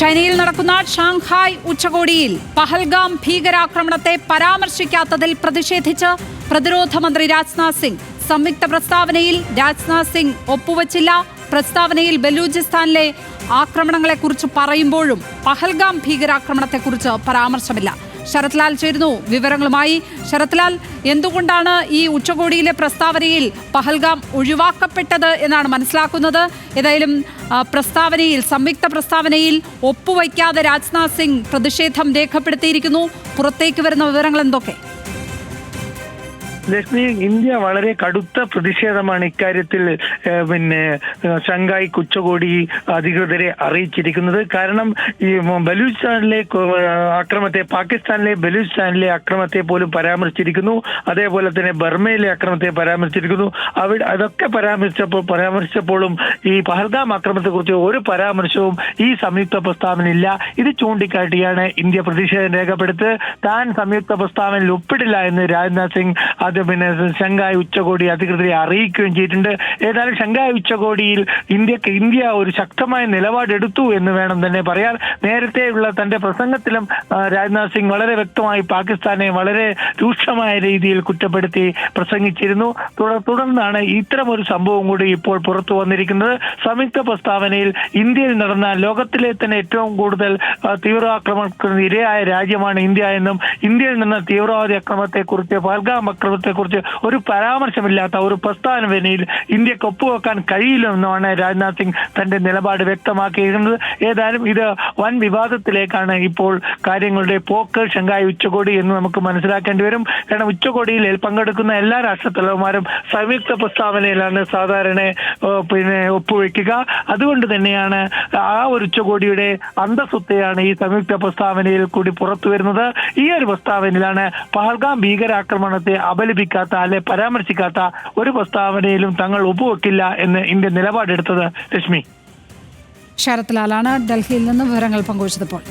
ചൈനയിൽ നടക്കുന്ന ഷാങ്ഹായ് ഉച്ചകോടിയിൽ പഹൽഗാം ഭീകരാക്രമണത്തെ പരാമർശിക്കാത്തതിൽ പ്രതിഷേധിച്ച് പ്രതിരോധ മന്ത്രി രാജ്നാഥ് സിംഗ്. സംയുക്ത പ്രസ്താവനയിൽ രാജ്നാഥ് സിംഗ് ഒപ്പുവച്ചില്ല. പ്രസ്താവനയിൽ ബലൂചിസ്ഥാനിലെ ആക്രമണങ്ങളെക്കുറിച്ച് പറയുമ്പോഴും പഹൽഗാം ഭീകരാക്രമണത്തെക്കുറിച്ച് പരാമർശമില്ല. ശരത് ലാൽ ചേരുന്നു വിവരങ്ങളുമായി. ശരത് ലാൽ, എന്തുകൊണ്ടാണ് ഈ ഉച്ചകോടിയിലെ പ്രസ്താവനയിൽ പഹൽഗാം ഒഴിവാക്കപ്പെട്ടത് എന്നാണ് മനസ്സിലാക്കുന്നത്? ഏതായാലും പ്രസ്താവനയിൽ, സംയുക്ത പ്രസ്താവനയിൽ ഒപ്പുവയ്ക്കാതെ രാജ്നാഥ് സിംഗ് പ്രതിഷേധം രേഖപ്പെടുത്തിയിരിക്കുന്നു. പുറത്തേക്ക് വരുന്ന വിവരങ്ങൾ എന്തൊക്കെ? ലക്ഷ്മി, ഇന്ത്യ വളരെ കടുത്ത പ്രതിഷേധമാണ് ഇക്കാര്യത്തിൽ ഷാങ്ഹായ് ഉച്ചകോടി അധികൃതരെ അറിയിച്ചിരിക്കുന്നത്. കാരണം ഈ ബലൂചിസ്ഥാനിലെ ആക്രമണത്തെ, പാകിസ്ഥാനിലെ ബലൂചിസ്ഥാനിലെ ആക്രമണത്തെ പോലും പരാമർശിച്ചിരിക്കുന്നു. അതേപോലെ തന്നെ ബർമയിലെ ആക്രമണത്തെ പരാമർശിച്ചിരിക്കുന്നു. അതൊക്കെ പരാമർശിച്ചപ്പോഴും ഈ പഹൽഗാം ആക്രമണത്തെക്കുറിച്ച് ഒരു പരാമർശവും ഈ സംയുക്ത പ്രസ്താവനയില്ല. ഇത് ചൂണ്ടിക്കാട്ടിയാണ് ഇന്ത്യ പ്രതിഷേധം രേഖപ്പെടുത്തി താൻ സംയുക്ത പ്രസ്താവനയിൽ ഒപ്പിടില്ല എന്ന് രാജ്നാഥ് സിംഗ് ഷാങ്ഹായ് ഉച്ചകോടി അധികൃതരെ അറിയിക്കുകയും ചെയ്തിട്ടുണ്ട്. ഏതായാലും ഷാങ്ഹായ് ഉച്ചകോടിയിൽ ഇന്ത്യ ഒരു ശക്തമായ നിലപാടെടുത്തു എന്ന് വേണം തന്നെ പറയാൻ. നേരത്തെയുള്ള തന്റെ പ്രസംഗത്തിലും രാജ്നാഥ് സിംഗ് വളരെ വ്യക്തമായി പാകിസ്ഥാനെ വളരെ രൂക്ഷമായ രീതിയിൽ കുറ്റപ്പെടുത്തി പ്രസംഗിച്ചിരുന്നു. തുടർന്നാണ് ഇത്തരമൊരു സംഭവം കൂടി ഇപ്പോൾ പുറത്തു വന്നിരിക്കുന്നത്. സംയുക്ത പ്രസ്താവനയിൽ ഇന്ത്യയിൽ നടന്ന ലോകത്തിലെ തന്നെ ഏറ്റവും കൂടുതൽ തീവ്രാക്രമണത്തിന് ഇരയായ രാജ്യമാണ് ഇന്ത്യ എന്നും ഇന്ത്യയിൽ നിന്ന് തീവ്രവാദി ആക്രമണത്തെക്കുറിച്ച്, പഹൽഗാം ആക്രമണത്തെക്കുറിച്ച് ഒരു പരാമർശമില്ലാത്ത ഒരു പ്രസ്താവനയിൽ ഇന്ത്യക്ക് ഒപ്പുവെക്കാൻ കഴിയില്ലെന്നാണ് രാജ്നാഥ് സിംഗ് തന്റെ നിലപാട് വ്യക്തമാക്കിയിരിക്കുന്നത്. ഏതായാലും ഇത് വൻ വിവാദത്തിലേക്കാണ് ഇപ്പോൾ കാര്യങ്ങളുടെ പോക്ക്. ഷാങ്ഹായ് ഉച്ചകോടി എന്ന് നമുക്ക് മനസ്സിലാക്കേണ്ടി വരും. കാരണം ഉച്ചകോടിയിൽ പങ്കെടുക്കുന്ന എല്ലാ രാഷ്ട്രത്തലവന്മാരും സംയുക്ത പ്രസ്താവനയിലാണ് സാധാരണ ഒപ്പുവെക്കുക. അതുകൊണ്ട് തന്നെയാണ് ആ ഒരു ഉച്ചകോടിയുടെ അന്തസ്സുത്തെയാണ് ഈ സംയുക്ത പ്രസ്താവനയിൽ കൂടി പുറത്തു വരുന്നത്. ഈ ഒരു പ്രസ്താവനയിലാണ് പഹൽഗാം ഭീകരാക്രമണത്തെ അപലപിക്കാത്ത, അല്ലെ പരാമർശിക്കാത്ത ഒരു പ്രസ്താവനയിലും തങ്ങൾ ഒപ്പുവെക്കില്ല എന്ന് ഇന്ത്യ നിലപാടെടുത്തത്. ലക്ഷ്മി, ശരത് ലാലാണ് ഡൽഹിയിൽ നിന്ന് വിവരങ്ങൾ പങ്കുവച്ചപ്പോൾ.